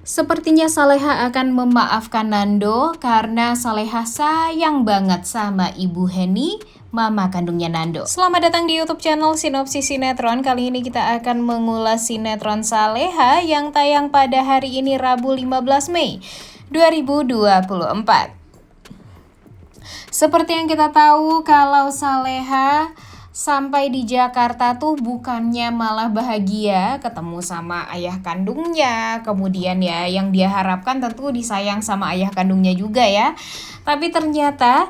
Sepertinya Saleha akan memaafkan Nando karena Saleha sayang banget sama Ibu Heni, mama kandungnya Nando. Selamat datang di YouTube channel Sinopsis Sinetron. Kali ini kita akan mengulas sinetron Saleha yang tayang pada hari ini Rabu 15 Mei 2024. Seperti yang kita tahu, kalau Saleha sampai di Jakarta tuh bukannya malah bahagia ketemu sama ayah kandungnya, kemudian ya yang dia harapkan tentu disayang sama ayah kandungnya juga ya. Tapi ternyata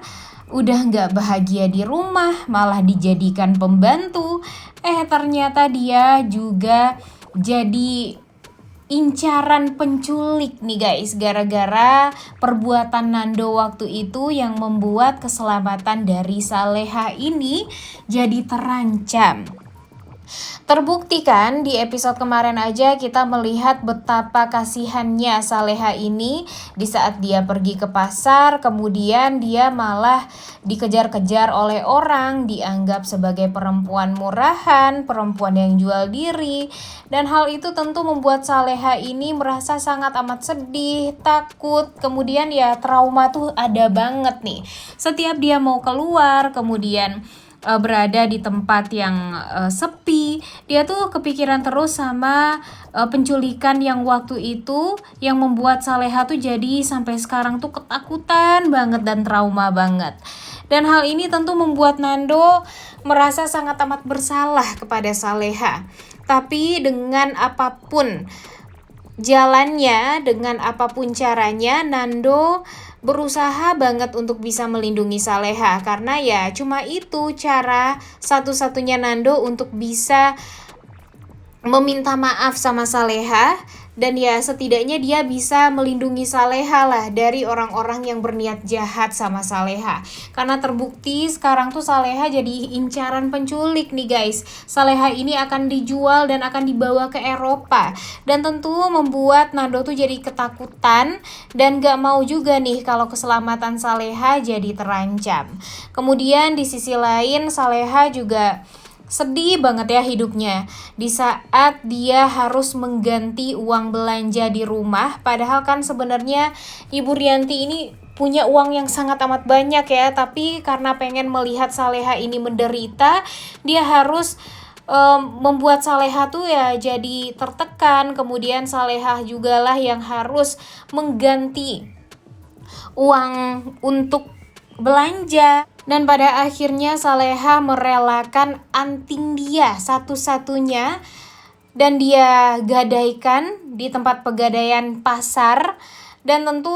udah nggak bahagia di rumah, malah dijadikan pembantu. Ternyata dia juga jadi incaran penculik nih guys, gara-gara perbuatan Nando waktu itu yang membuat keselamatan dari Saleha ini jadi terancam. Terbukti kan di episode kemarin aja kita melihat betapa kasihannya Saleha ini di saat dia pergi ke pasar, kemudian dia malah dikejar-kejar oleh orang, dianggap sebagai perempuan murahan, perempuan yang jual diri, dan hal itu tentu membuat Saleha ini merasa sangat amat sedih, takut, kemudian ya trauma tuh ada banget nih. Setiap dia mau keluar, kemudian berada di tempat yang sepi, dia tuh kepikiran terus sama penculikan yang waktu itu, yang membuat Saleha tuh jadi sampai sekarang tuh ketakutan banget dan trauma banget. Dan hal ini tentu membuat Nando merasa sangat amat bersalah kepada Saleha. Tapi dengan apapun jalannya, dengan apapun caranya, Nando berusaha banget untuk bisa melindungi Saleha, karena ya cuma itu cara satu-satunya Nando untuk bisa meminta maaf sama Saleha, dan ya setidaknya dia bisa melindungi Saleha lah dari orang-orang yang berniat jahat sama Saleha. Karena terbukti sekarang tuh Saleha jadi incaran penculik nih guys. Saleha ini akan dijual dan akan dibawa ke Eropa, dan tentu membuat Nando tuh jadi ketakutan dan gak mau juga nih kalau keselamatan Saleha jadi terancam. Kemudian di sisi lain Saleha juga sedih banget ya hidupnya di saat dia harus mengganti uang belanja di rumah, padahal kan sebenarnya Ibu Rianti ini punya uang yang sangat amat banyak ya, tapi karena pengen melihat Saleha ini menderita, dia harus membuat Saleha tuh ya jadi tertekan. Kemudian Saleha jugalah yang harus mengganti uang untuk belanja, dan pada akhirnya Saleha merelakan anting dia satu-satunya dan dia gadaikan di tempat pegadaian pasar, dan tentu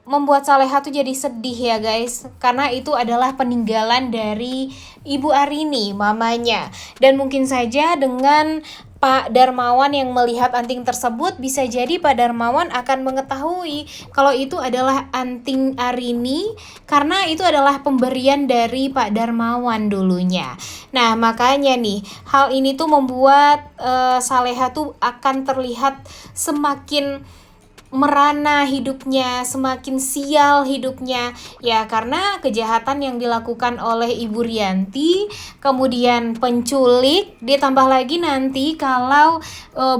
membuat Saleha tuh jadi sedih ya guys, karena itu adalah peninggalan dari Ibu Arini, mamanya. Dan mungkin saja dengan Pak Darmawan yang melihat anting tersebut, bisa jadi Pak Darmawan akan mengetahui kalau itu adalah anting Arini, karena itu adalah pemberian dari Pak Darmawan dulunya. Nah makanya nih, hal ini tuh membuat Saleha tuh akan terlihat semakin merana hidupnya, semakin sial hidupnya ya, karena kejahatan yang dilakukan oleh Ibu Rianti, kemudian penculik, ditambah lagi nanti kalau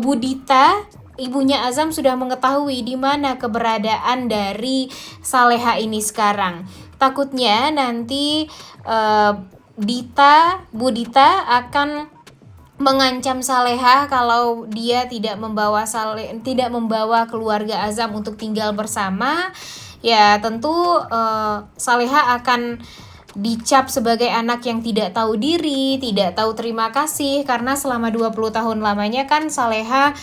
Budita, ibunya Azam, sudah mengetahui di mana keberadaan dari Saleha ini sekarang. Takutnya nanti Budita akan mengancam Saleha kalau dia tidak membawa keluarga Azam untuk tinggal bersama. Ya tentu Saleha akan dicap sebagai anak yang tidak tahu diri, tidak tahu terima kasih, karena selama 20 tahun lamanya kan Saleha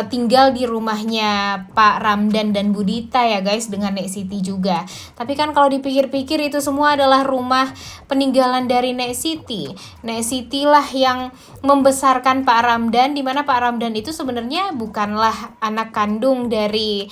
tinggal di rumahnya Pak Ramdan dan Budita ya guys, dengan Nek Siti juga. Tapi kan kalau dipikir-pikir itu semua adalah rumah peninggalan dari Nek Siti. Nek Siti lah yang membesarkan Pak Ramdan, dimana Pak Ramdan itu sebenarnya bukanlah anak kandung dari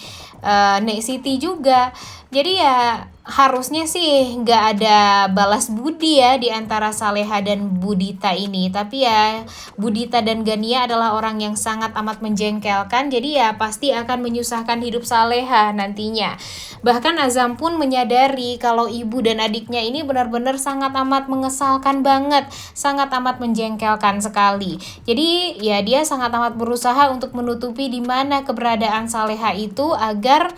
Nek Siti juga. Jadi ya harusnya sih nggak ada balas budi ya di antara Saleha dan Budita ini. Tapi ya Budita dan Gania adalah orang yang sangat amat menjengkelkan menjengkelkan, jadi ya pasti akan menyusahkan hidup Saleha nantinya. Bahkan Azam pun menyadari kalau ibu dan adiknya ini benar-benar sangat amat mengesalkan banget, sangat amat menjengkelkan sekali. Jadi ya dia sangat amat berusaha untuk menutupi di mana keberadaan Saleha itu agar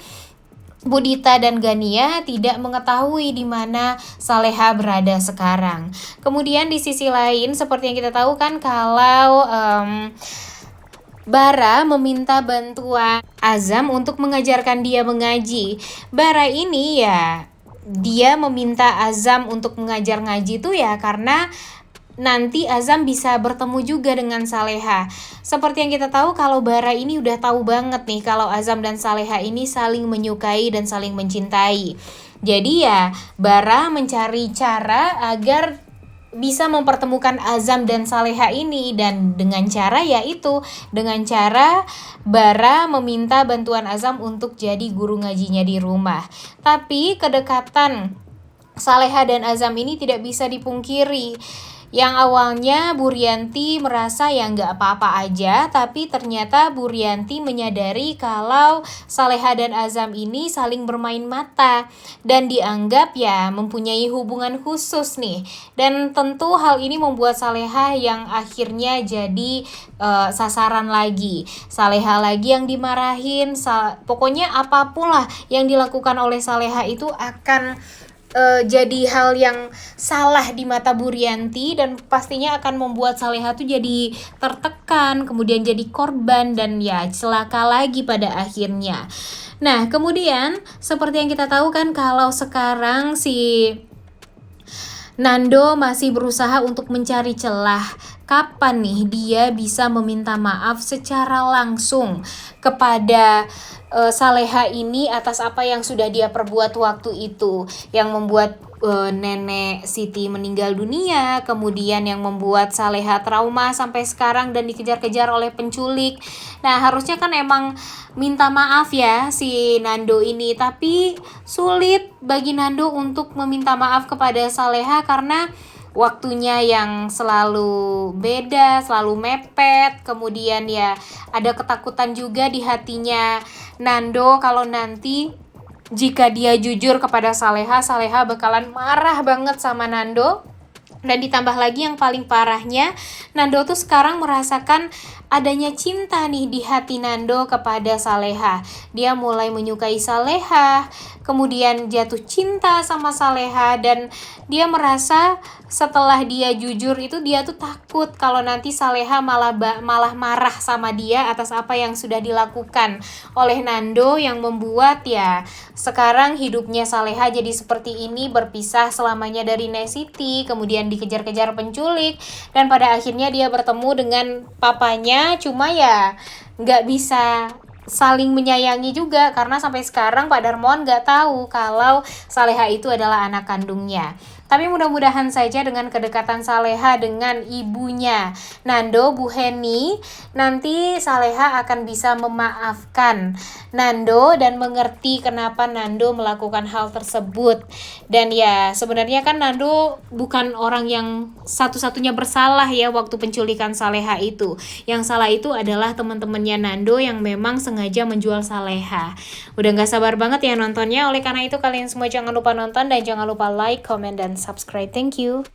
Budita dan Gania tidak mengetahui di mana Saleha berada sekarang. Kemudian di sisi lain, seperti yang kita tahu kan kalau Bara meminta bantuan Azam untuk mengajarkan dia mengaji. Bara ini ya dia meminta Azam untuk mengajar ngaji itu ya karena nanti Azam bisa bertemu juga dengan Saleha. Seperti yang kita tahu kalau Bara ini udah tahu banget nih kalau Azam dan Saleha ini saling menyukai dan saling mencintai. Jadi ya Bara mencari cara agar bisa mempertemukan Azam dan Saleha ini, dan dengan cara yaitu dengan cara Bara meminta bantuan Azam untuk jadi guru ngajinya di rumah. Tapi kedekatan Saleha dan Azam ini tidak bisa dipungkiri. Yang awalnya Bu Rianti merasa ya nggak apa-apa aja, tapi ternyata Bu Rianti menyadari kalau Saleha dan Azam ini saling bermain mata dan dianggap ya mempunyai hubungan khusus nih. Dan tentu hal ini membuat Saleha yang akhirnya jadi sasaran lagi. Saleha lagi yang dimarahin, pokoknya apapun lah yang dilakukan oleh Saleha itu akan jadi hal yang salah di mata Bu Rianti dan pastinya akan membuat Saleha tuh jadi tertekan, kemudian jadi korban dan ya celaka lagi pada akhirnya. Nah, kemudian seperti yang kita tahu kan kalau sekarang si Nando masih berusaha untuk mencari celah kapan nih dia bisa meminta maaf secara langsung kepada Saleha ini atas apa yang sudah dia perbuat waktu itu, yang membuat nenek Siti meninggal dunia, kemudian yang membuat Saleha trauma sampai sekarang dan dikejar-kejar oleh penculik. Nah, harusnya kan emang minta maaf ya si Nando ini, tapi sulit bagi Nando untuk meminta maaf kepada Saleha karena waktunya yang selalu beda, selalu mepet. Kemudian ya ada ketakutan juga di hatinya Nando kalau nanti jika dia jujur kepada Saleha, Saleha bakalan marah banget sama Nando. Dan ditambah lagi yang paling parahnya, Nando tuh sekarang merasakan adanya cinta nih di hati Nando kepada Saleha. Dia mulai menyukai Saleha, kemudian jatuh cinta sama Saleha, dan dia merasa setelah dia jujur itu dia tuh takut kalau nanti Saleha malah marah sama dia atas apa yang sudah dilakukan oleh Nando, yang membuat ya sekarang hidupnya Saleha jadi seperti ini, berpisah selamanya dari Nek Siti, kemudian dikejar-kejar penculik, dan pada akhirnya dia bertemu dengan papanya, cuma ya nggak bisa saling menyayangi juga karena sampai sekarang Pak Darmawan nggak tahu kalau Saleha itu adalah anak kandungnya. Tapi mudah-mudahan saja dengan kedekatan Saleha dengan ibunya Nando, Bu Heni, nanti Saleha akan bisa memaafkan Nando dan mengerti kenapa Nando melakukan hal tersebut. Dan ya sebenarnya kan Nando bukan orang yang satu-satunya bersalah ya waktu penculikan Saleha itu. Yang salah itu adalah teman-temannya Nando yang memang sengaja menjual Saleha. Udah gak sabar banget ya nontonnya. Oleh karena itu kalian semua jangan lupa nonton dan jangan lupa like, comment, dan subscribe. Thank you.